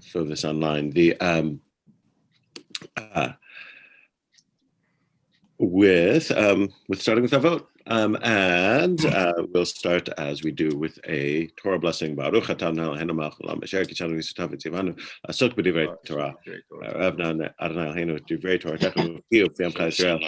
show this online. With starting with Avot. And we'll start as we do with a Torah blessing. Baruch atah Eloheinu melech haolam asher kitshanu v'sutav v'tzivanu la'asok b'divrei Torah. Avna Adonai Eloheinu et divrei Torah techu v'piu v'yamcha Yisrael.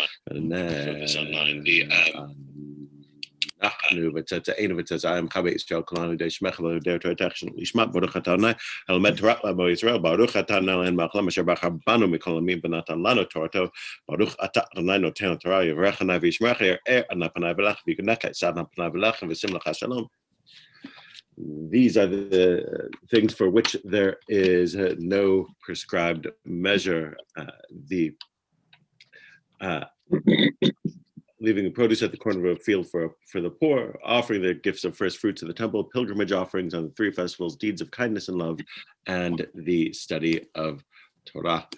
Nachnu v'tzetzeinu v'tzetzayim chavei Yisrael kolanu dei shmecha v'dei Torah techshin lishmat Baruch atah Adonai Eloheinu Torah l'amo Yisrael. Baruch atah Eloheinu melech haolam asher bachar banu mikol amim v'natan lanu Torato. Baruch atah Adonai noten Torah yivrechana v'yishmecha yer'er adonai panai v'lech v'yikuneka yitzad panai v'lech v'sim lecha shalom. These are the things for which there is no prescribed measure. Leaving the produce at the corner of a field for the poor, offering the gifts of first fruits to the temple, pilgrimage offerings on the 3 festivals, deeds of kindness and love, and the study of Torah.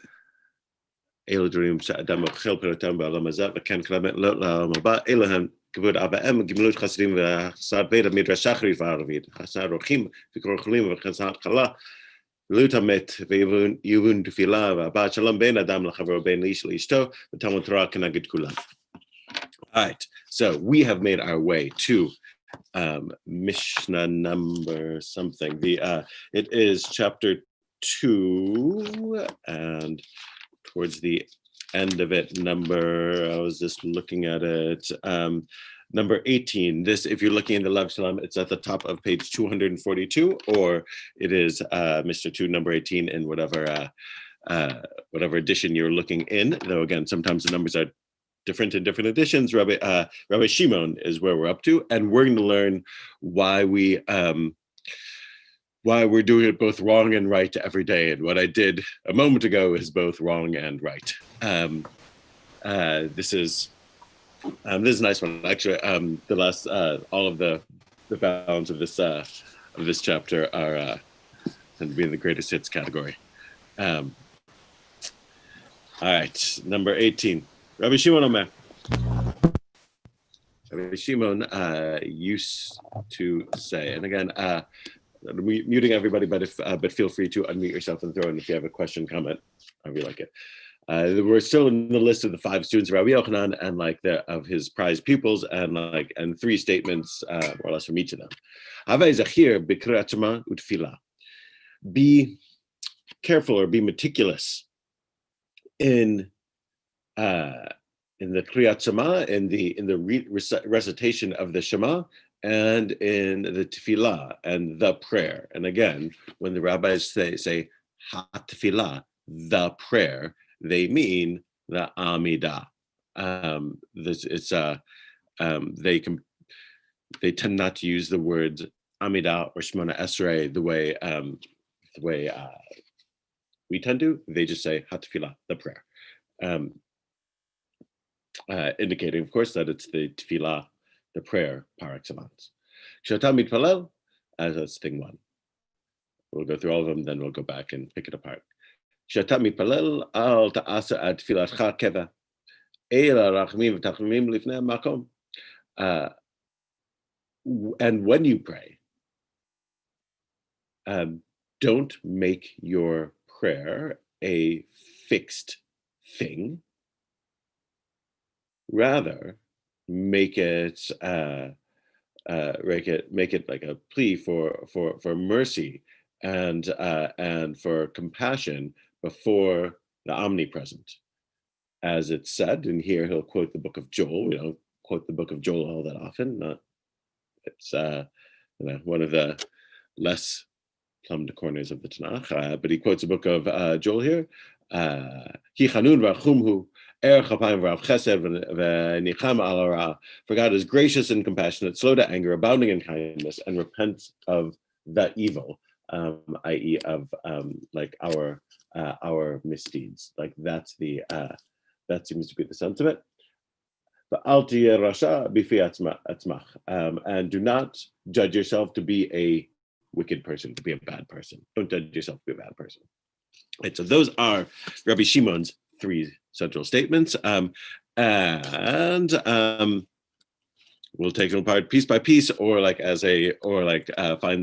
Elohim she'adam ochel piratam ba'olam hazeh v'ken klamet lo la'olam haba Elohim kavod abaem gemilut chasidim v'chasad veda midrash shachrit v'aravit chasad rochim v'kor cholim v'chasad chala v'lut hamet v'yuvun tefillah v'abat shalom ben adam l'chavro ben lish l'ishto v'talmud Torah kenaged kulam. All right, so we have made our way to Mishnah number something. It is chapter 2, and towards the end of it, I was just looking at it, number 18. This, if you're looking in the Lav Shalom, it's at the top of page 242, or it is Mr. 2, number 18, in whatever edition you're looking in. Though again, sometimes the numbers are different in different editions. Rabbi Shimon is where we're up to, and we're going to learn why we're doing it both wrong and right every day. And what I did a moment ago is both wrong and right. This is a nice one. Actually, the last all of the balance of this chapter are tend to be in the greatest hits category. All right, number 18. Rabbi Shimon Omer. Rabbi Shimon used to say, and again, muting everybody, but feel free to unmute yourself and throw in if you have a question, comment, however you like it. We're still in the list of the 5 students of Rabbi Yochanan and of his prized pupils, and 3 statements more or less from each of them. Havei zachir b'kriyat Shema u'tefillah. Be careful or be meticulous in the Kriyat Shema, in the recitation of the Shema, and in the Tefillah and the prayer. And again, when the rabbis say ha-tefillah, the prayer, they mean the Amidah. They tend not to use the words Amidah or Shemona Esrei the way we tend to. They just say ha-tefillah, the prayer. Indicating, of course, that it's the tefillah, the prayer par excellence. Shata mitpalel, as that's thing 1. We'll go through all of them, then we'll go back and pick it apart. Shata mitpalel al ta'asa ad tfilatcha keva, eila rachmim v'tachmim lifnei makom. And when you pray, don't make your prayer a fixed thing. Rather, make it like a plea for mercy and for compassion before the omnipresent, as it's said. And here he'll quote the book of Joel. We don't quote the book of Joel all that often. It's one of the less plumbed corners of the Tanakh. But he quotes the book of Joel here. Hi chanun v'achumhu. For God is gracious and compassionate, slow to anger, abounding in kindness, and repents of the evil, i.e., of our misdeeds. Like that seems to be the sense of it. And do not judge yourself to be a wicked person, to be a bad person. Don't judge yourself to be a bad person. Right, so those are Rabbi Shimon's 3 central statements, and we'll take them apart piece by piece, or find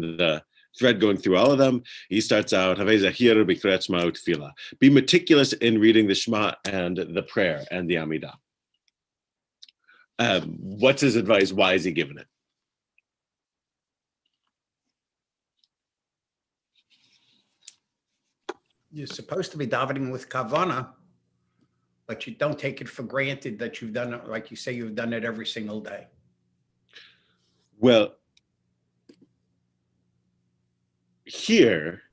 the thread going through all of them. He starts out, be meticulous in reading the Shema and the prayer and the Amidah. What's his advice? Why is he giving it? You're supposed to be davening with kavana, but you don't take it for granted that you've done it, like you say, you've done it every single day. Well, here,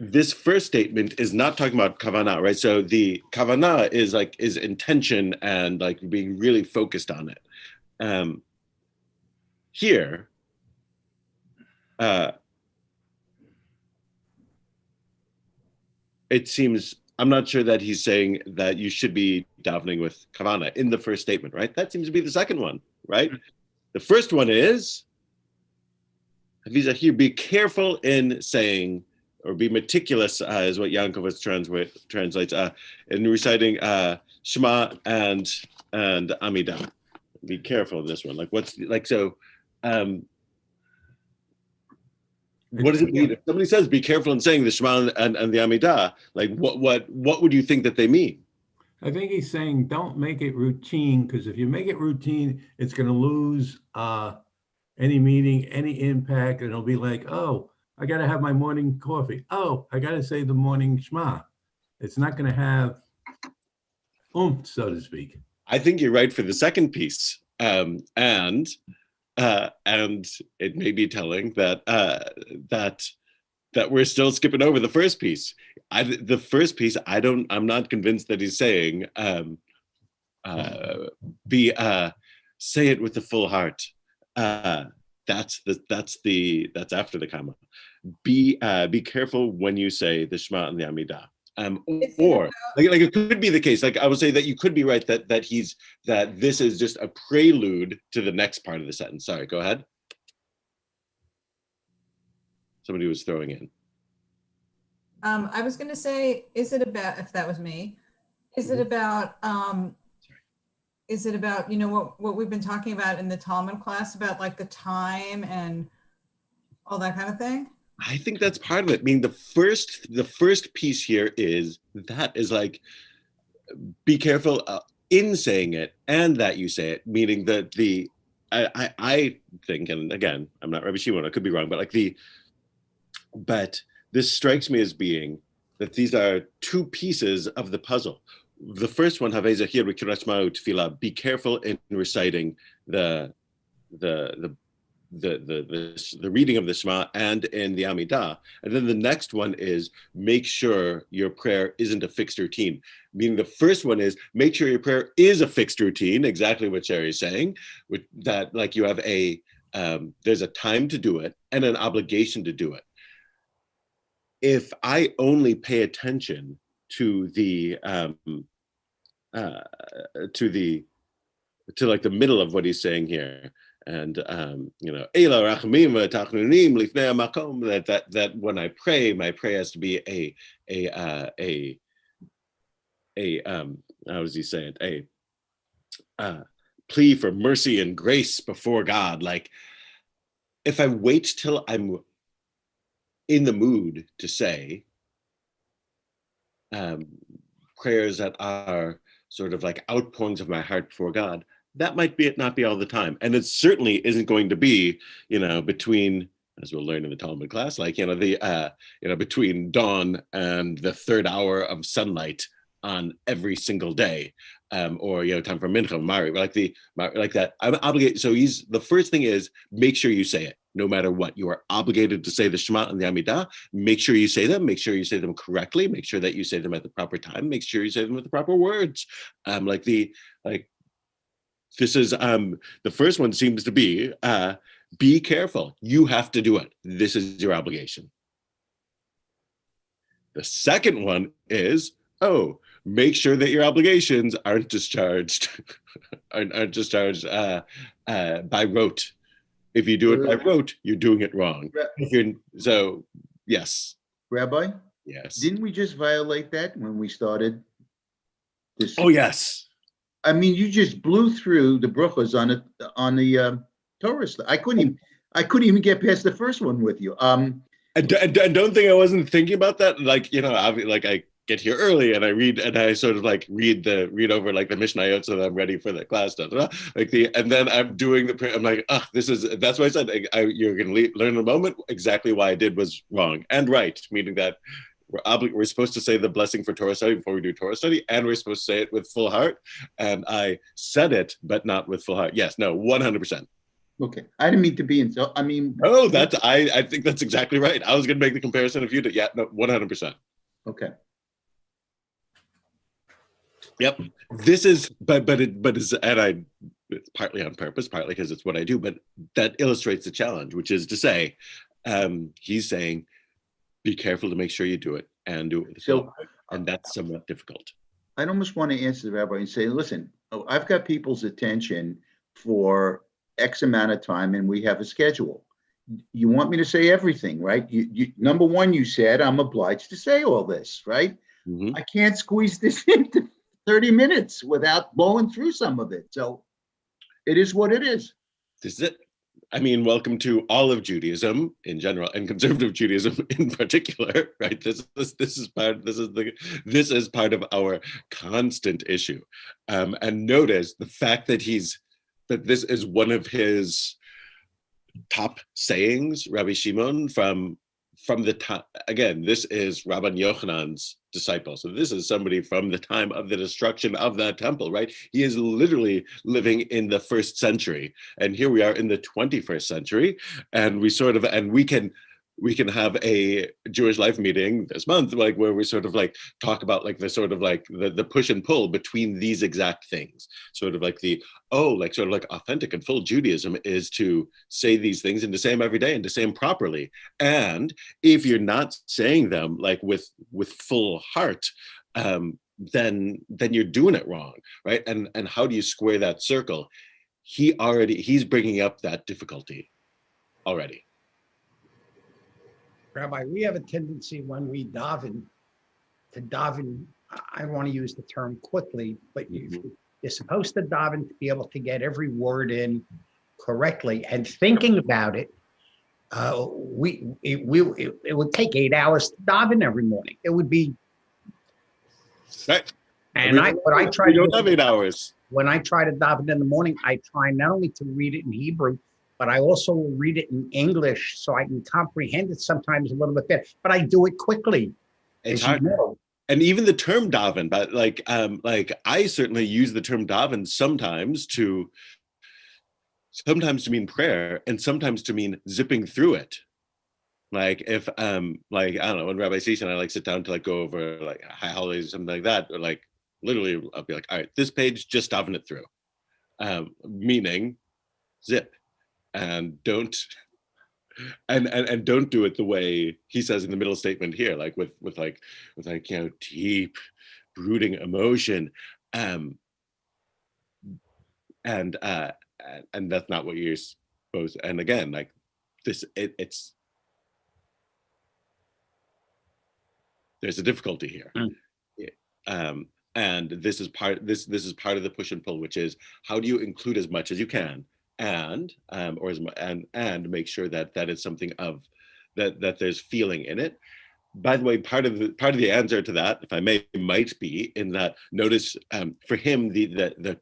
this first statement is not talking about kavanah, right? So the kavanah is intention and like being really focused on it. Here, it seems, I'm not sure that he's saying that you should be davening with kavanah in the first statement, right? That seems to be the second one, right? The first one is, here, be careful in saying, or be meticulous, is what Yankovitz translates, in reciting Shema and Amidah. Be careful in this one. Like, what's like so? What does it mean? If somebody says, "Be careful in saying the Shema and the Amidah," like, what would you think that they mean? I think he's saying, don't make it routine, because if you make it routine, it's going to lose any meaning, any impact, and it'll be like, oh, I got to have my morning coffee. Oh, I got to say the morning Shema. It's not going to have so to speak. I think you're right for the second piece, and it may be telling that that we're still skipping over the first piece. The first piece, I'm not convinced that he's saying say it with the full heart. That's after the comma. Be careful when you say the Shema and the Amidah. Or like it could be the case. Like I would say that you could be right that this is just a prelude to the next part of the sentence. Sorry, go ahead. Somebody was throwing in. I was going to say, is it about, if that was me, is it about, you know, what we've been talking about in the Talmud class about like the time and all that kind of thing? I think that's part of it. I mean, the first piece here is like, be careful in saying it and that you say it, meaning that I think, and again, I'm not Rabbi Shimon, I could be wrong, but this strikes me as being that these are two pieces of the puzzle. The first one, be careful in reciting the reading of the Shema and in the Amidah. And then the next one is make sure your prayer isn't a fixed routine. Meaning the first one is make sure your prayer is a fixed routine, exactly what Sherry is saying, that like you have there's a time to do it and an obligation to do it. If I only pay attention to like the middle of what he's saying here, and you know, that when I pray, my prayer has to be how does he say it? A plea for mercy and grace before God. Like, if I wait till I'm in the mood to say prayers that are sort of like outpourings of my heart before God, that might not be all the time. And it certainly isn't going to be, you know, between, as we'll learn in the Talmud class, like, you know, between dawn and the third hour of sunlight on every single day, or, you know, time for mincha, Mari, like that. I'm obligated. So the first thing is make sure you say it. No matter what, you are obligated to say the Shema and the Amidah. Make sure you say them. Make sure you say them correctly. Make sure that you say them at the proper time. Make sure you say them with the proper words. This is the first one seems to be careful. You have to do it. This is your obligation. The second one is, make sure that your obligations aren't discharged, aren't discharged by rote. If you do it by rote, you're doing it wrong. So, yes. Rabbi? Yes. Didn't we just violate that when we started this? Oh, yes. I mean, you just blew through the brachos on the Torah. I couldn't even, I couldn't even get past the first one with you. And don't think I wasn't thinking about that. Like, you know, like I get here early and I read and I sort of like read over like the Mishnayot so that I'm ready for the class. And then I'm doing I'm like, that's why I said you're going to learn in a moment exactly why I did was wrong and right, meaning that we're supposed to say the blessing for Torah study before we do Torah study, and we're supposed to say it with full heart. And I said it, but not with full heart. Yes, no, 100%. Okay, I didn't mean to be I mean. Oh, I think that's exactly right. I was going to make the comparison if you did. Yeah, no, 100%. Okay. Yep. This is, it's partly on purpose, partly because it's what I do, but that illustrates the challenge, which is to say, he's saying, be careful to make sure you do it and do it with So, and that's somewhat difficult. I'd almost want to answer the rabbi and say, listen, I've got people's attention for X amount of time and we have a schedule. You want me to say everything, right? Number one, you said I'm obliged to say all this, right? Mm-hmm. I can't squeeze this into 30 minutes without blowing through some of it. So it is what it is. This is it. I mean, welcome to all of Judaism in general and conservative Judaism in particular, right? This is part of our constant issue. And notice the fact that this is one of his top sayings, Rabbi Shimon, from the time, again, this is Rabban Yochanan's disciple. So this is somebody from the time of the destruction of that temple, right? He is literally living in the 1st century. And here we are in the 21st century. And we can have a Jewish Life meeting this month, like where we sort of like talk about like the sort of like the push and pull between these exact things. Sort of like sort of like authentic and full Judaism is to say these things and to say them every day and to say them properly. And if you're not saying them like with full heart, then you're doing it wrong, right? And how do you square that circle? He's bringing up that difficulty already. Rabbi, we have a tendency when we daven to daven, I don't want to use the term quickly, but you're supposed to daven to be able to get every word in correctly. And thinking about it, it would take 8 hours to daven every morning. It would be. Right. And I try. We don't have 8 hours. When I try to daven in the morning, I try not only to read it in Hebrew, but I also will read it in English so I can comprehend it sometimes a little bit better. But I do it quickly. It's hard. You know. And even the term daven, but like I certainly use the term daven sometimes to mean prayer and sometimes to mean zipping through it. Like if like I don't know, when Rabbi Sisha and I like sit down to like go over like high holidays or something like that, or like literally I'll be like, all right, this page, just daven it through. Meaning zip. And don't do it the way he says in the middle statement here, like with deep brooding emotion, and that's not what you're supposed to. And again, like this, it's there's a difficulty here. And this is part of the push and pull, which is how do you include as much as you can and make sure that is something of that there's feeling in it. By the way, part of the answer to that, if I may, might be in that notice for him the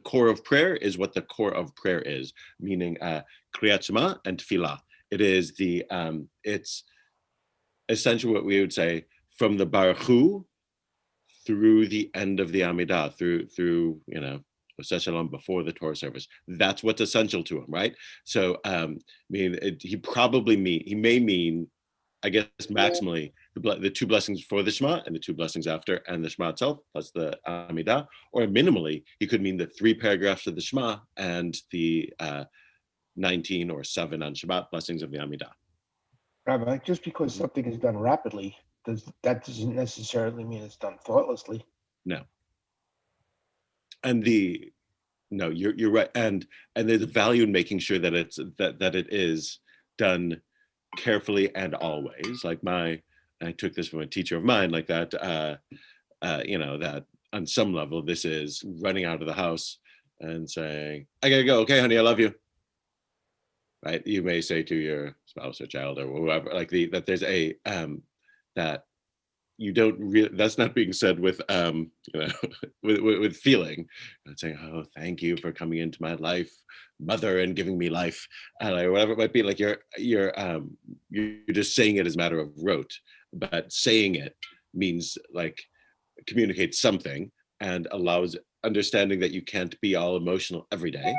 core of prayer is what the core of prayer is, meaning Kriyat Shema and Tefillah. It is it's essentially what we would say from the Baruch Hu through the end of the Amidah, through Shalom before the Torah service. That's what's essential to him, right? So, he may mean, I guess, maximally the 2 blessings before the Shema and the 2 blessings after, and the Shema itself plus the Amidah, or minimally, he could mean the 3 paragraphs of the Shema and the 19 or 7 on Shabbat blessings of the Amidah. Rabbi, just because something is done rapidly, that doesn't necessarily mean it's done thoughtlessly. No. And you're right, and there's a value in making sure that it's that it is done carefully and always. Like I took this from a teacher of mine, like that. That on some level, this is running out of the house and saying, "I gotta go. Okay, honey, I love you." right? You may say to your spouse or child or whoever, like that there's a that you don't really, that's not being said with with feeling. Not saying, oh, thank you for coming into my life, mother, and giving me life, or whatever it might be. Like you're just saying it as a matter of rote, but saying it means like communicates something and allows understanding that you can't be all emotional every day,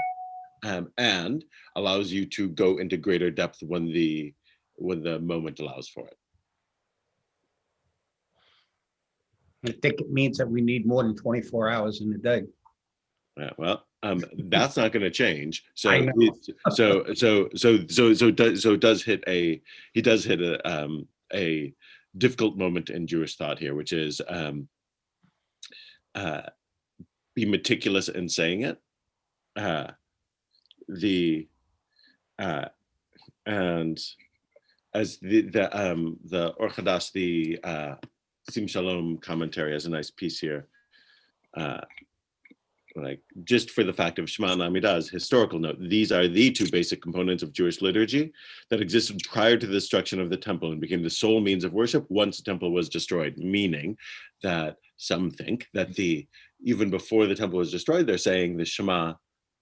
and allows you to go into greater depth when the moment allows for it. I think it means that we need more than 24 hours in a day. Yeah, well, that's not going to change. So, I know. does hit a difficult moment in Jewish thought here, which is be meticulous in saying it. And as the Orthodox, the Sim Shalom commentary has a nice piece here. Like just for the fact of Shema and Amidah's historical note, these are the two basic components of Jewish liturgy that existed prior to the destruction of the temple and became the sole means of worship once the temple was destroyed. Meaning that some think that even before the temple was destroyed, they're saying the Shema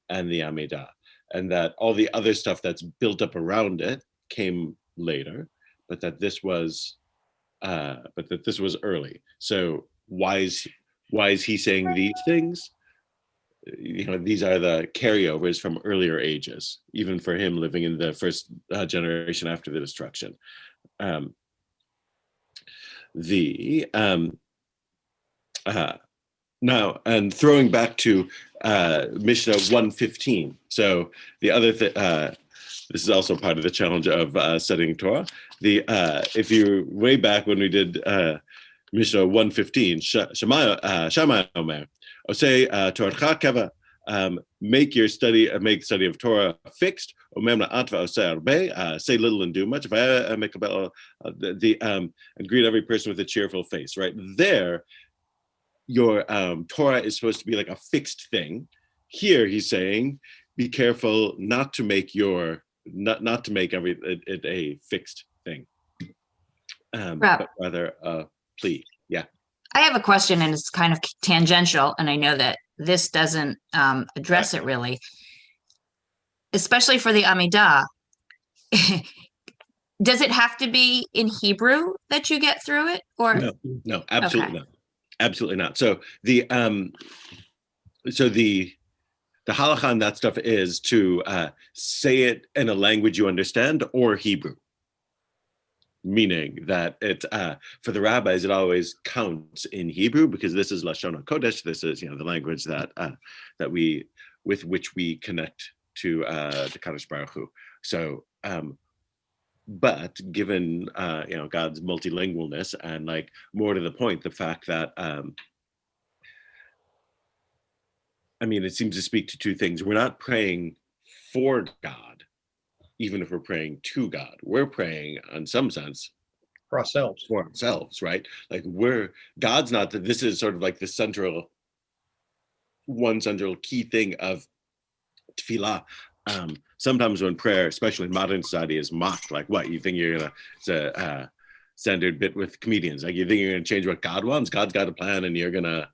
and the Amidah, and that all the other stuff that's built up around it came later, but that this was early. So why is he saying these things? These are the carryovers from earlier ages, even for him living in the first generation after the destruction. Now, and throwing back to Mishnah 115. So the other thing, this is also part of the challenge of studying Torah. If you're way back when we did Mishnah 115, Shammai Omer, Osei Torah Keva, make study of Torah fixed. Omemna Atva Osei Arbe, say little and do much. And greet every person with a cheerful face. Right there, your Torah is supposed to be like a fixed thing. Here, he's saying, be careful not to make not to make it a fixed thing, but rather a plea. Yeah. I have a question, and it's kind of tangential, and I know that this doesn't address it really, especially for the Amidah. Does it have to be in Hebrew that you get through it, or no, absolutely not, absolutely not. So the halacha on that stuff is to say it in a language you understand or Hebrew. Meaning that it for the rabbis, it always counts in Hebrew because this is Lashon HaKodesh. This is the language that with which we connect to the Kadosh Baruch Hu. So, but given God's multilingualness and like more to the point, the fact that it seems to speak to two things. We're not praying for God. Even if we're praying to God, we're praying in some sense For ourselves, right? Like God's not that. This is sort of like the central key thing of tefillah. Sometimes when prayer, especially in modern society, is mocked, like what you think it's a standard bit with comedians. Like you think you're gonna change what God wants. God's got a plan, and you're gonna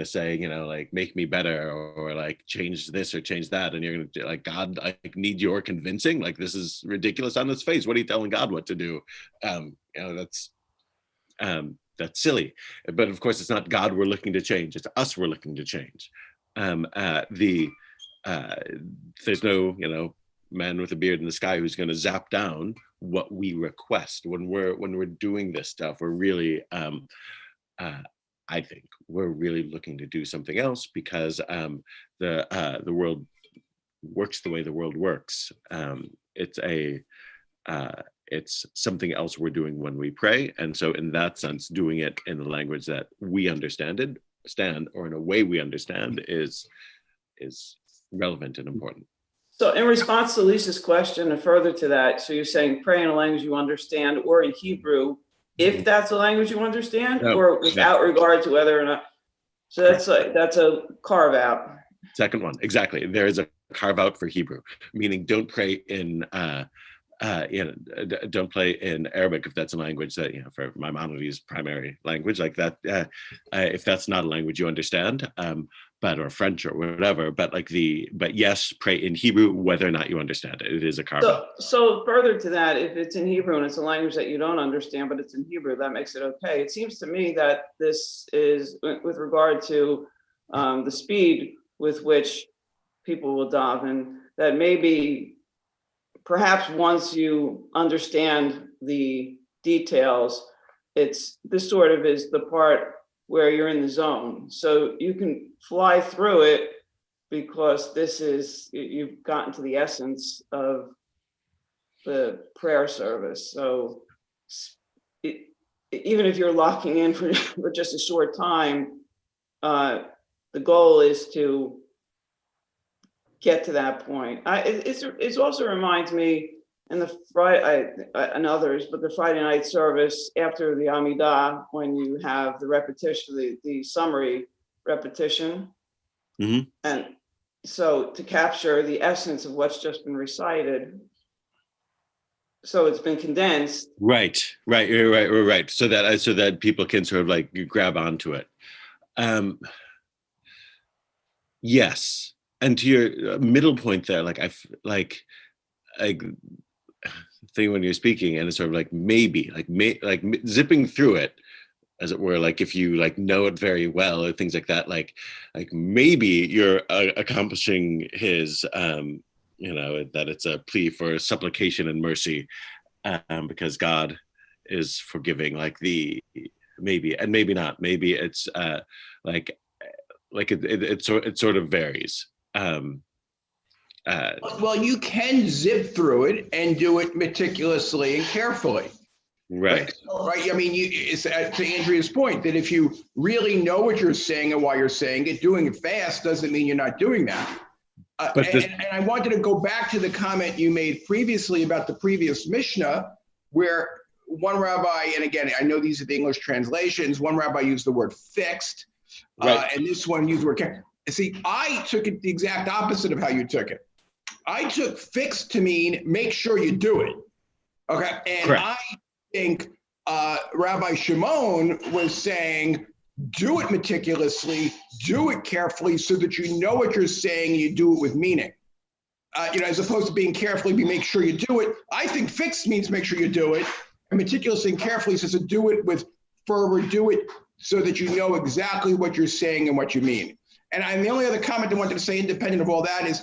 say, like make me better or like change this or change that, and you're gonna like, God, I need your convincing. Like this is ridiculous on its face. What are you telling God what to do? That's silly. But of course, it's not God we're looking to change. It's us we're looking to change. There's no man with a beard in the sky who's going to zap down what we request when we're doing this stuff. We're really I think we're really looking to do something else because the world works the way the world works. It's something else we're doing when we pray, and so in that sense, doing it in the language that we understand, or in a way we understand, is relevant and important. So, in response to Lisa's question, and further to that, so you're saying pray in a language you understand, or in Hebrew, if that's a language you understand, or without regard to whether or not. So that's a carve out. Second one, exactly. There is a carve out for Hebrew, meaning don't pray in don't play in Arabic if that's a language that, for Maimonides' primary language, like that, if that's not a language you understand, or French or whatever, but yes, pray in Hebrew whether or not you understand it. It is a carve out. So further to that, if it's in Hebrew and it's a language that you don't understand, but it's in Hebrew, that makes it okay. It seems to me that this is with regard to the speed with which people will daven, that maybe perhaps once you understand the details, this sort of is the part where you're in the zone. So you can fly through it because you've gotten to the essence of the prayer service. So even if you're locking in for just a short time, the goal is to get to that point. It also reminds me in the Friday and others, but the Friday night service after the Amidah, when you have the repetition, the summary repetition, and so to capture the essence of what's just been recited. So it's been condensed. Right. So that people can sort of like grab onto it. Yes. And to your middle point there, I think when you're speaking, and it's sort of like maybe, zipping through it, as it were, like if you know it very well or things like that, like maybe you're accomplishing his, that it's a plea for supplication and mercy, because God is forgiving. Maybe and maybe not. Maybe it's it sort of varies. Well, you can zip through it and do it meticulously and carefully. Right. Right. I mean, it's to Andrea's point that if you really know what you're saying and why you're saying it, doing it fast doesn't mean you're not doing that. And I wanted to go back to the comment you made previously about the previous Mishnah, where one rabbi, and again, I know these are the English translations, one rabbi used the word fixed, and this one used the word. See, I took it the exact opposite of how you took it. I took fixed to mean make sure you do it. Okay. And correct. I think Rabbi Shimon was saying, do it meticulously, do it carefully so that you know what you're saying, you do it with meaning. As opposed to being carefully, make sure you do it. I think fixed means make sure you do it. And meticulously and carefully says to do it with fervor, do it so that you know exactly what you're saying and what you mean. And the only other comment I wanted to say, independent of all that, is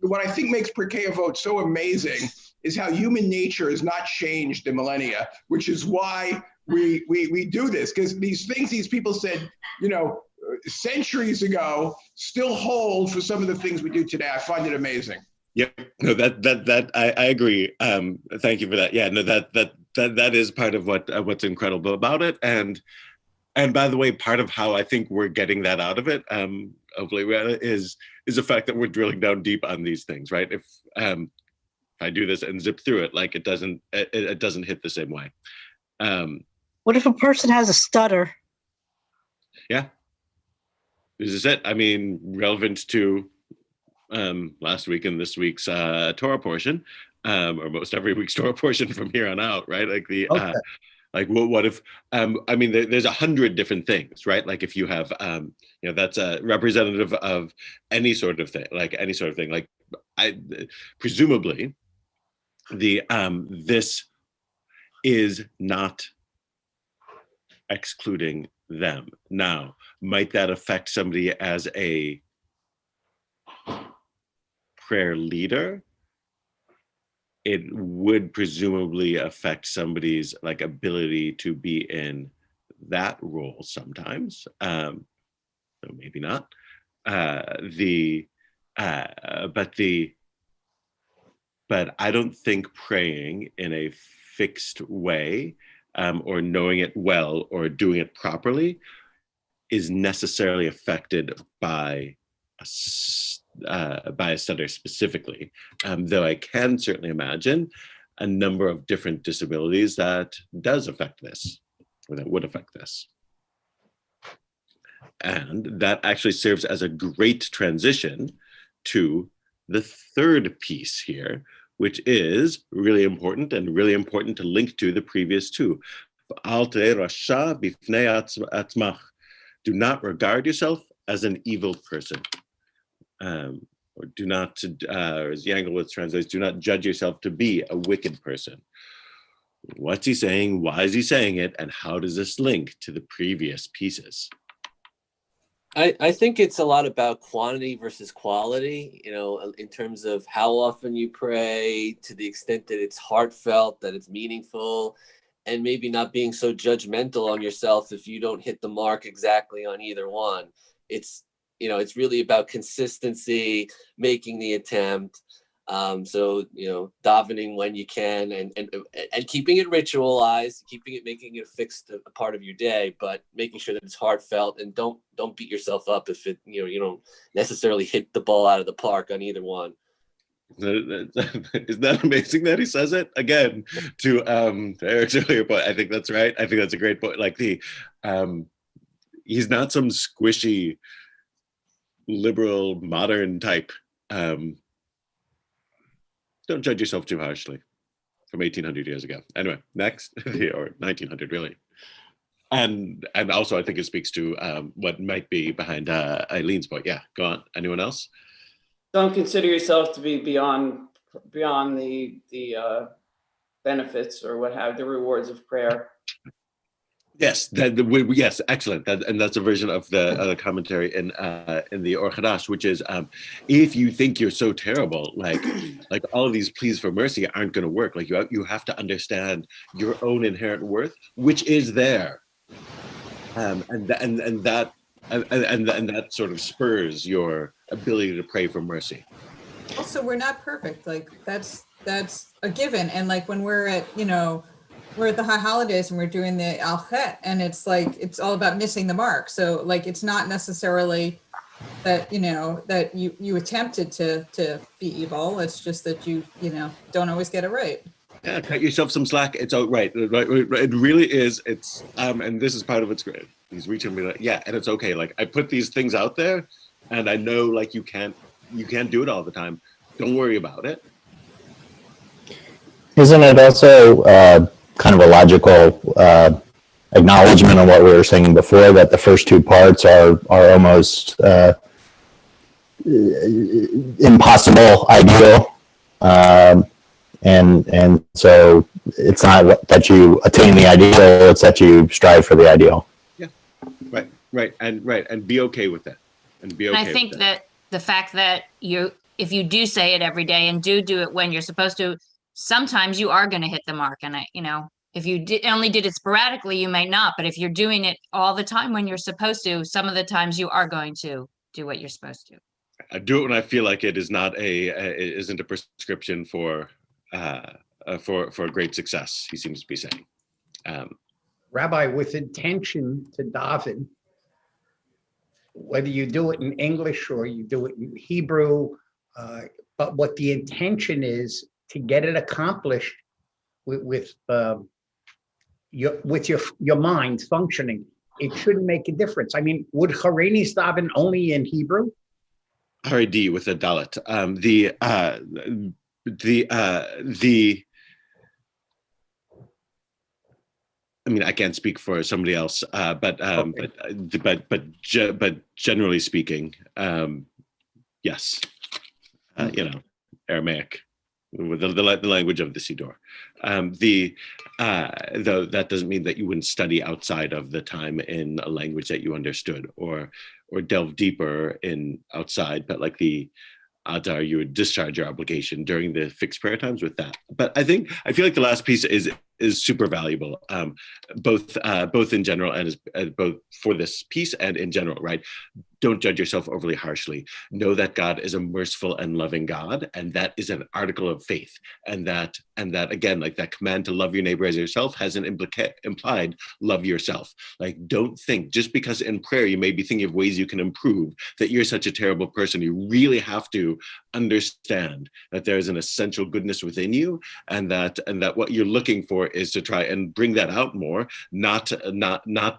what I think makes Pirkei Avot so amazing is how human nature has not changed in millennia, which is why we do this, because these things these people said, centuries ago still hold for some of the things we do today. I find it amazing. Yep. No, that I agree. Thank you for that. Yeah, no, that is part of what's incredible about it. And by the way, part of how I think we're getting that out of it, hopefully, is the fact that we're drilling down deep on these things, right? If I do this and zip through it, it doesn't hit the same way. What if a person has a stutter? Yeah, this is it. I mean, relevant to last week and this week's Torah portion, or most every week's Torah portion from here on out, right? What if, there's 100 different things, right? Like if you have, that's a representative of any sort of thing, presumably this is not excluding them. Now, might that affect somebody as a prayer leader? It would presumably affect somebody's ability to be in that role sometimes. So maybe not. But I don't think praying in a fixed way, or knowing it well or doing it properly, is necessarily affected by a stutter specifically, though I can certainly imagine a number of different disabilities that does affect this, or that would affect this. And that actually serves as a great transition to the third piece here, which is really important and really important to link to the previous two. Do not regard yourself as an evil person. Or do not, as Yanglewitz translates, do not judge yourself to be a wicked person. What's he saying? Why is he saying it? And how does this link to the previous pieces? I think it's a lot about quantity versus quality, in terms of how often you pray, to the extent that it's heartfelt, that it's meaningful, and maybe not being so judgmental on yourself if you don't hit the mark exactly on either one. It's really about consistency, making the attempt. So davening when you can, and keeping it ritualized, making it a fixed a part of your day, but making sure that it's heartfelt, and don't beat yourself up if you don't necessarily hit the ball out of the park on either one. Isn't that amazing that he says it again to Eric's earlier point? I think that's right. I think that's a great point. Like he's not some squishy liberal modern type. Don't judge yourself too harshly from 1800 years ago. Anyway, next, or 1900 really. And also I think it speaks to what might be behind Eileen's point. Yeah, go on. Anyone else? Don't consider yourself to be beyond the benefits or the rewards of prayer. Yes, yes, excellent. And that's a version of the commentary in the Or Chadash, which is if you think you're so terrible, like all of these pleas for mercy aren't going to work. Like you have to understand your own inherent worth, which is there, and that sort of spurs your ability to pray for mercy. Also, we're not perfect. Like that's a given. And like when we're at we're at the high holidays and we're doing the Al-Chet, and it's like it's all about missing the mark. So like it's not necessarily that that you attempted to be evil. It's just that you don't always get it right. Yeah, cut yourself some slack. It's all right. It really is. It's and this is part of what's great. He's reaching me like, yeah, and it's okay. Like I put these things out there, and I know like you can't do it all the time. Don't worry about it. Isn't it also kind of a logical acknowledgement of what we were saying before, that the first two parts are almost impossible ideal, and so it's not that you attain the ideal, it's that you strive for the ideal. Yeah, right, and be okay with that, and be okay. And I think that the fact that if you do say it every day and do it when you're supposed to, sometimes you are going to hit the mark. And if you only did it sporadically, you may not. But if you're doing it all the time when you're supposed to, some of the times you are going to do what you're supposed to. I do it when I feel like it is not isn't a prescription for great success. He seems to be saying. Rabbi, with intention to daven, whether you do it in English or you do it in Hebrew, but what the intention is to get it accomplished with your mind functioning, it shouldn't make a difference. I mean, would Harenis daven only in Hebrew? Haredi with a dalet. I mean, I can't speak for somebody else, but generally speaking, yes, Aramaic, with the language of the Siddur. Though that doesn't mean that you wouldn't study outside of the time in a language that you understood, or delve deeper in outside, but like the Adar, you would discharge your obligation during the fixed prayer times with that. But I feel like the last piece is super valuable, both in general and both for this piece and in general, right? Don't judge yourself overly harshly. Know that God is a merciful and loving God, and that is an article of faith. And that again, like that command to love your neighbor as yourself has an implied love yourself. Like, don't think just because in prayer you may be thinking of ways you can improve that you're such a terrible person. You really have to understand that there is an essential goodness within you, and that what you're looking for is to try and bring that out more, not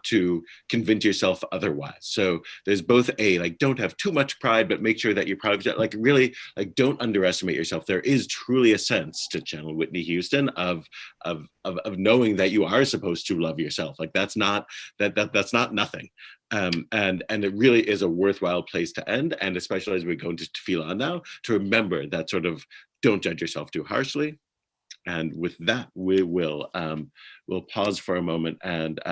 to convince yourself otherwise. So there's both a, like, don't have too much pride, but make sure that you're proud of yourself. Like, really, like, don't underestimate yourself. There is truly a sense, to channel Whitney Houston, of knowing that you are supposed to love yourself. Like, that's not that's not nothing. And it really is a worthwhile place to end. And especially as we go into Tefillah now, to remember that sort of, don't judge yourself too harshly. And with that, we'll pause for a moment and